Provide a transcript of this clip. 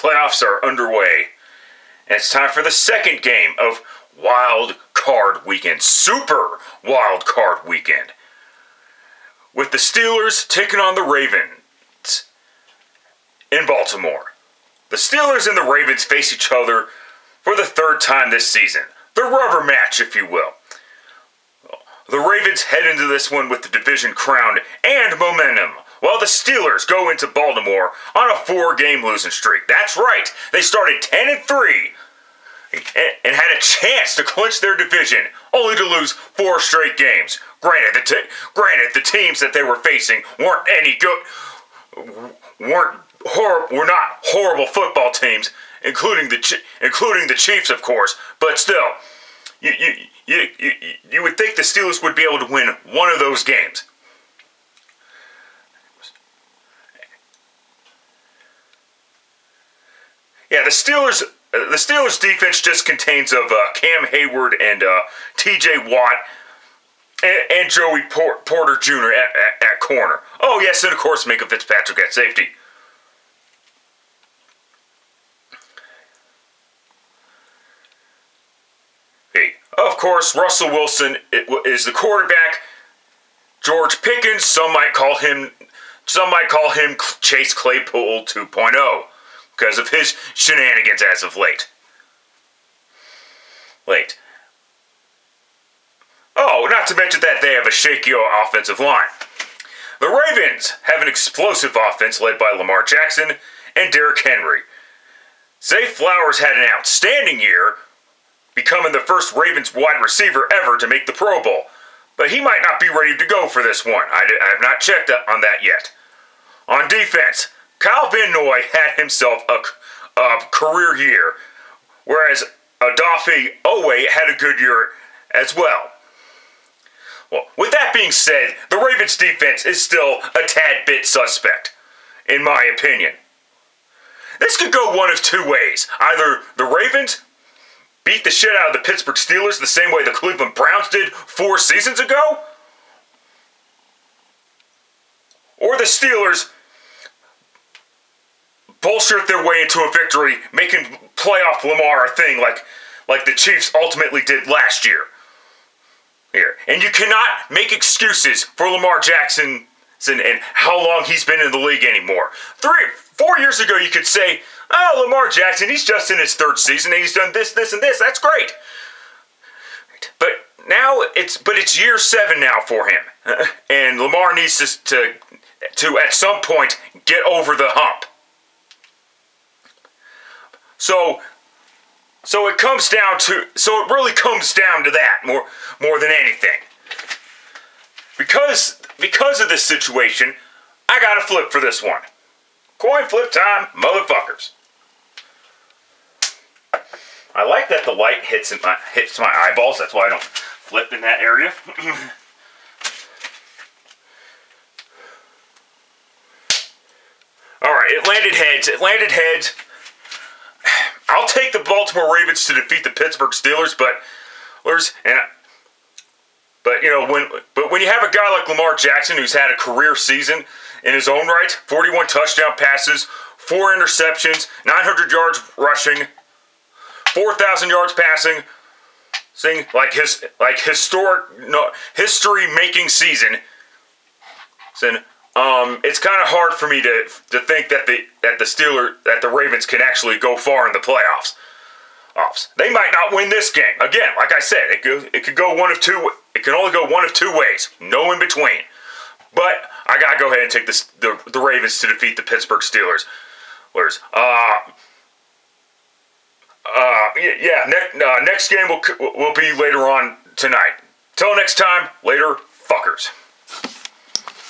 playoffs are underway. And it's time for the second game of Wild Card Weekend. Super Wild Card Weekend. With the Steelers taking on the Ravens in Baltimore. The Steelers and the Ravens face each other for the third time this season. The rubber match, if you will. The Ravens head into this one with the division crown and momentum, while the Steelers go into Baltimore on a 4-game losing streak. That's right, they started 10-3 and had a chance to clinch their division, only to lose 4 straight games. Granted, the teams that they were facing weren't any good, were not horrible football teams, including the Chiefs, of course. But still, you would think the Steelers would be able to win one of those games. Yeah, the Steelers defense just contains of Cam Hayward and T.J. Watt and Joey Porter Jr. at corner. Oh yes, and of course Minkah Fitzpatrick at safety. Of course, Russell Wilson is the quarterback. George Pickens, some might call him Chase Claypool 2.0 because of his shenanigans as of late. Oh, not to mention that they have a shaky offensive line. The Ravens have an explosive offense led by Lamar Jackson and Derrick Henry. Zay Flowers had an outstanding year, becoming the first Ravens wide receiver ever to make the Pro Bowl. But he might not be ready to go for this one. I have not checked on that yet. On defense, Kyle Van Noy had himself a career year, whereas Odafe Oweh had a good year as well. Well, with that being said, the Ravens defense is still a tad bit suspect, in my opinion. This could go one of two ways. Either the Ravens beat the shit out of the Pittsburgh Steelers the same way the Cleveland Browns did 4 seasons ago, or the Steelers bullshit their way into a victory, making playoff Lamar a thing like the Chiefs ultimately did last year. Here. And you cannot make excuses for Lamar Jackson and how long he's been in the league anymore. 4 years ago you could say, oh, Lamar Jackson, he's just in his 3rd season and he's done this, and this. That's great. But now it's year 7 now for him. And Lamar needs to at some point get over the hump. So it really comes down to that more than anything. Because of this situation, I gotta flip for this one. Coin flip time, motherfuckers. I like that the light hits my eyeballs. That's why I don't flip in that area. All right, it landed heads. I'll take the Baltimore Ravens to defeat the Pittsburgh Steelers, but when you have a guy like Lamar Jackson who's had a career season in his own right, 41 touchdown passes, 4 interceptions, 900 yards rushing, 4,000 yards passing, history-making season. It's kind of hard for me to think that the Ravens can actually go far in the playoffs. They might not win this game. Again, like I said, it could go one of two. It can only go one of 2 ways. No in between. But I gotta go ahead and take the Ravens to defeat the Pittsburgh Steelers. Next game will be later on tonight. Till next time, later, fuckers.